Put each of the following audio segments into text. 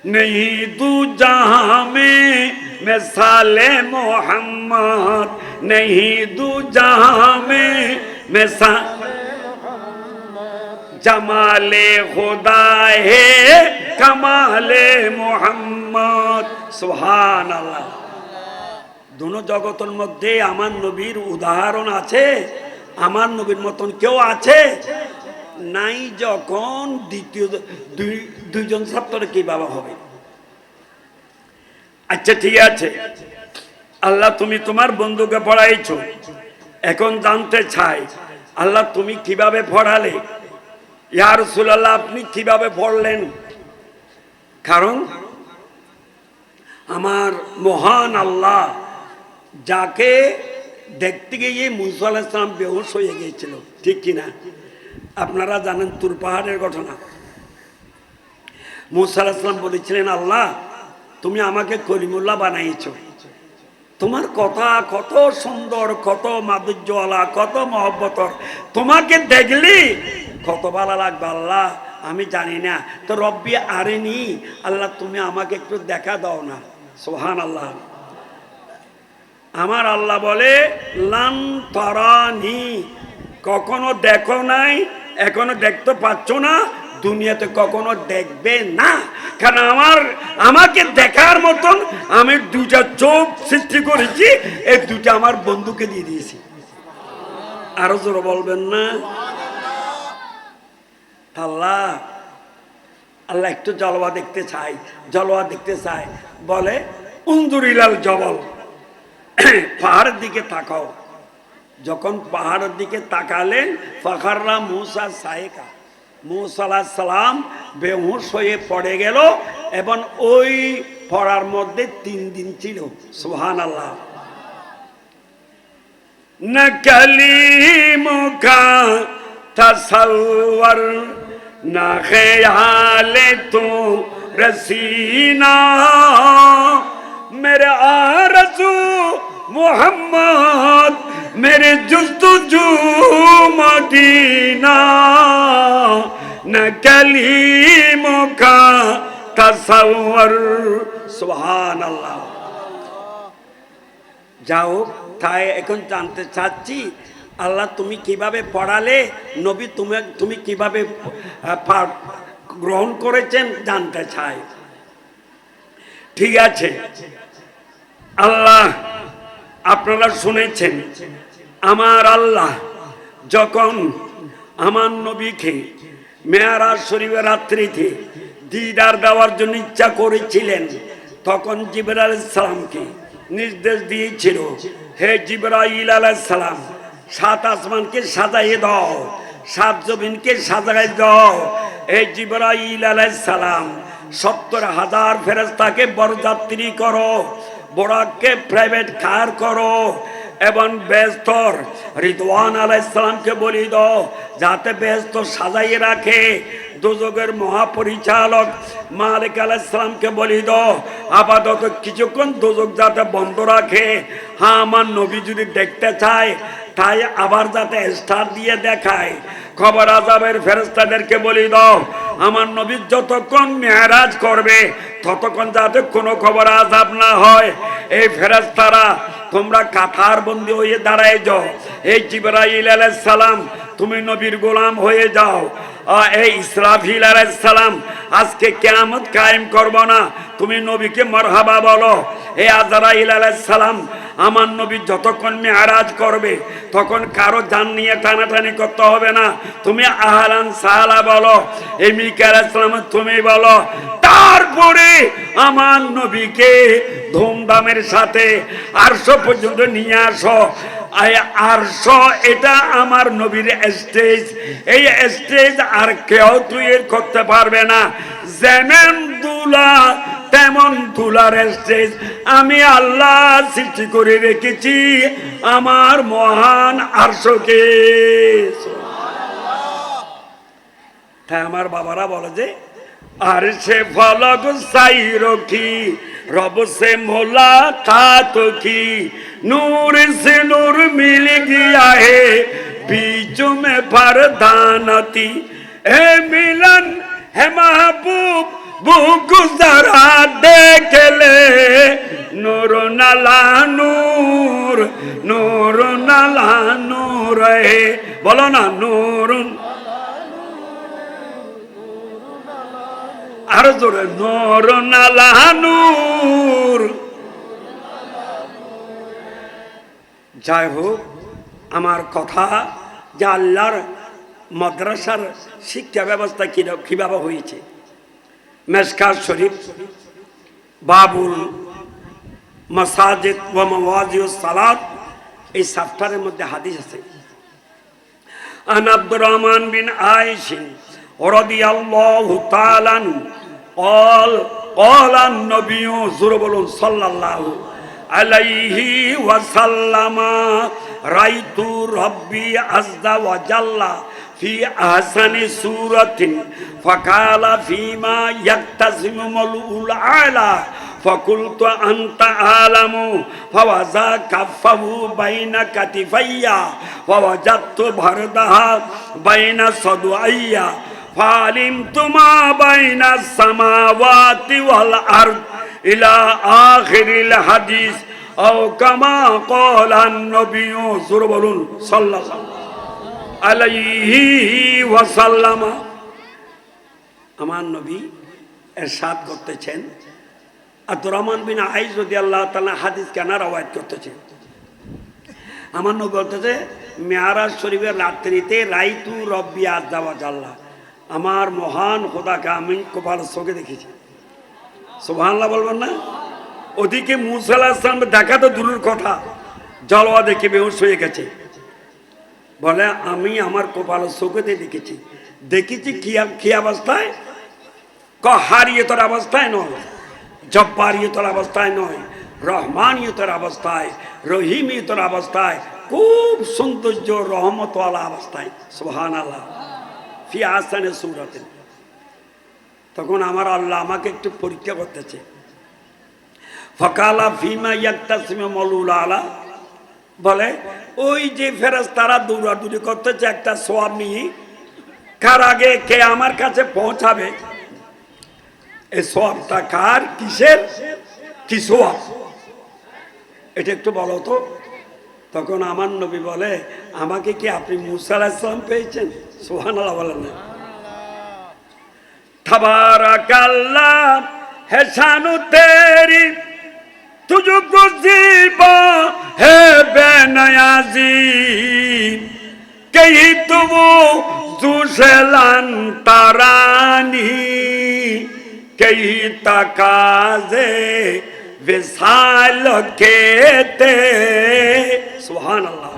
नहीं दू जहां में मिसाले मोहम्मद, नहीं दू जहां में मिसाले जमाले खुदा है कमाले मोहम्मद। सुभान अल्लाह। दोनों जगतेर मध्य आमार नबीर उदाहरण आछे, आमार नबीर मतन केउ आछे নাই। যখন দ্বিতীয় দুইজন ছাত্র কিভাবে হবে? আচ্ছা ঠিক আছে, আল্লাহ তুমি তোমার বন্ধুকে পড়াইছো, এখন জানতে চাই আল্লাহ তুমি কিভাবে পড়ালে? ইয়া রাসূলুল্লাহ আপনি কিভাবে পড়লেন? কারণ আমার মহান আল্লাহ যাকে দেখতে গিয়ে মুসা আলাইহিস সালাম বেহুশ হয়ে গিয়েছিল, ঠিক কিনা? আপনারা জানেন তুর পাহাড়ের ঘটনা। মুসা আলাইহিস সালাম বলেছিলেন, আল্লাহ তুমি আমাকে কলিমুল্লাহ বানাইছো, তোমার কথা কত সুন্দর, কত মাধুর্যওয়ালা, কত মহব্বতর, তোমাকে দেখলি কত ভালো লাগবে আল্লাহ আমি জানি না। তো রব্বি আরিনি, আল্লাহ তুমি আমাকে একটু দেখা দাও না। সুবহানাল্লাহ। আমার আল্লাহ বলে লান তারানি, কখনো দেখো নাই, এখনো দেখতে পাচ্ছ না, দুনিয়াতে কখনো দেখবে না। কারণ আমাকে দেখার মতন আমি দুইটা চোখ সৃষ্টি করেছি, এই দুইটা আমার বন্ধুকে দিয়ে দিয়েছি। আরো জোরে বলবেন না? আল্লাহ আল্লাহ একটু জলওয়া দেখতে চাই, জলওয়া দেখতে চাই। বলে উনজুরিলাল জবল, পাহাড়ের দিকে তাকাও। যখন পাহাড়ের দিকে তাকালেন, ফাখাররা মুসা সায়েকা, মুসা আলাইহিস সালাম বেহুশ হয়ে পড়ে গেল এবং ওই পড়ার মধ্যে 3 দিন ছিল। সুবহানাল্লাহ। না কালিমুকা তাসাওয়ার না খেয়ালে তু রসিনা মেরে আরজু मोहम्मद मेरे जुस्तजू मदीना न कलीमों का तसव्वुर। सुभान अल्लाह। যাও, তাই এখন জানতে চাচ্ছি আল্লাহ তুমি কিভাবে পড়ালে, নবী তুমি কিভাবে গ্রহণ করেছেন জানতে চাই। ঠিক আছে, আল্লাহ আপনারা শুনেছেন আমার আল্লাহ যখন আমার নবীকে মেরাজ শরীফের রাত্রিতে দিদার দেওয়ার জন্য ইচ্ছা করেছিলেন, তখন জিবরাইল আলাইহিস সালামকে নির্দেশ দিয়েছিল, হে জিবরাইল আলাইহিস সালাম 7 আসমানকে সাজাইয়ে দাও, 7 জমিনকে সাজাই দাও। হে জিবরাইল আলাইহিস সালাম 70,000 ফেরেশতাকে বরযাত্রী করো, বোরাককে প্রাইভেট কার করো এবং বেহেশতর রিদওয়ান আলাইহিস সালামকে বলি দাও যাতে বেহেশত সাজাইয়ে রাখে। দোজখের মহাপরিচালক মালিক আলাইহিস সালামকে বলি দাও আপাতত কিছুক্ষণ দোজখ যাতে বন্ধ রাখে। হ্যাঁ, আমার নবী যদি দেখতে চায় তাই আবার যাতে স্টার দিয়ে দেখায়। খবর আযাবের ফেরেশতাদেরকে বলি দাও আমার নবী যতক্ষণ মেরাজ করবে ততক্ষণ যাতে কোনো খবর আযাব না হয়। এই ফেরেশতারা তোমরা কাতার বন্দী হয়ে দাঁড়ায় যাও। এই জিবরাইল আলাইহিস সালাম তুমি নবীর গোলাম হয়ে যাও। এই ইসরাফিল আলাইহিস সালাম আজকে কিয়ামত কায়েম করব না, তুমি নবীকে মারহাবা বলো। এই আজরাইল আলাইহিস সালাম আমার নবী যতক্ষণ মেরাজ করবে তখন কারো জান নিয়ে টানাটানি করতে হবে না, তুমি আহলান সাহলা বলো। এই মিকাইল আলাইহিস সালাম তুমি বলো। তারপরে আমার নবীকে ধুমধামের সাথে আরশ পর্যন্ত নিয়ে আসো। আরশ এটা আমার নবীর স্টেজ, এই স্টেজ আর কেউ তৈরি করতে পারবে না। যেমন দুলা তেমন দুলার স্টেজ আমি আল্লাহ সৃষ্টি করে রেখেছি আমার মহান আরশকে। তাই আমার বাবারা বলে যে আরশে ফলক সাইরো কি रब से मुलाकात की नूर से नूर मिल गया है बीचों में फरदानती है मिलन है महबूब বুক যারা দেখলে নূর নালা নূর, নূর নালা নূর, হে বলো না নূর, আরো জোরে নূর নালা নূর। যাই হোক, আমার কথা যে আল্লাহর মাদ্রাসার শিক্ষা ব্যবস্থা কিভাবে হয়েছে, মেশকাত শরীফ বাবুল মাসাজিদ ওয়া মাওয়াজিউস সালাত এই চ্যাপ্টারের মধ্যে হাদিস আছে। আন আব্দুর রহমান বিন আয়েশ রাদিয়াল্লাহু তাআলা قال النبي সাল্লাল্লাহু আলাইহি ওয়াসাল্লাম রাইতু রব্বি আযজা ওয়া জাল্লা ফি আহসানি সূরাতিন ফাকালা ফীমা ইয়াক্তাসিমু মালউল আলা ফাকুলতু আনতা আলামু ফাওয়াজা কাফাহু বাইনা কাতিফাইয়া ফাওয়াজাতু বারদাহা বাইনা সাদুআইয়া ফালিমতু মা বাইনা সামাওয়াতি ওয়াল আরদ ইলা আখিরিল হাদিস আও কামা ক্বালা নবী সাল্লাল্লাহু আলাইহি ওয়াসাল্লাম। আমার নবী ইরশাদ করতেছেন, আব্দুর রহমান বিন আয়েশ রাদিয়াল্লাহু তাআলা হাদিস কেন রওয়ায়াত করতেছেন। আমার নবী বলতেছে মেরাজ শরীফের রাত্রিতে রাইতু রব্বি আযজা ওয়া জাল্লা, আমার মহান খোদাকে আমি কপাল চোখে দেখেছি। সুবহানাল্লাহ বলবেন না? ওদিকে মুসা আলাইহিস সালাম দেখা তো দূরের কথা, জলওয়া দেখে বেহুশ হয়ে গেছে। বলে আমি আমার কপাল চোখেতে দেখেছি। দেখেছি কি অবস্থায়? কাহারিয়তের অবস্থায় নয়, জব্বারিয়তের অবস্থায় নয়, রহমানিয়তের অবস্থায়, রহিমিয়তের অবস্থায়, খুব সৌন্দর্য রহমতওয়ালা অবস্থায়। সুবহানাল্লাহ। ফি আহসানি সূরাতিন। তখন আমার আল্লাহ আমাকে একটু পরীক্ষা করতেছে। ফাকালা ফিমা ইয়াক্তাসিমু মালউল আলা, বলে ওই যে ফেরেশতারা দৌড়াদৌড়ি করতেছে একটা সওয়াব নিয়ে, কার আগে কে আমার কাছে পৌঁছাবে, এই সওয়াবটা কার, কিসের, কি সওয়াব, এটা একটু বলো তো। তখন আমার নবী বলে আমাকে কি আপনি মুসা আলাইহিস সালাম পেয়েছেন? সুবহানাল্লাহ বলেন না? तबारकल्लाह है शानु तेरी, तुझको ज़ीबा है बेनियाज़ी, कहीं तो वो ज़ुशलन तरानी, कहीं तकाज़े विसाल के ते। सुभान अल्लाह।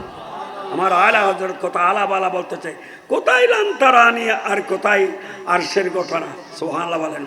আমার আলা হযরত কোথায় আলা বালা বলতেছে, কোথায় লান্তারানি আর কোথায় আরশের ঘটনা। সুবহানাল্লাহ বলেন।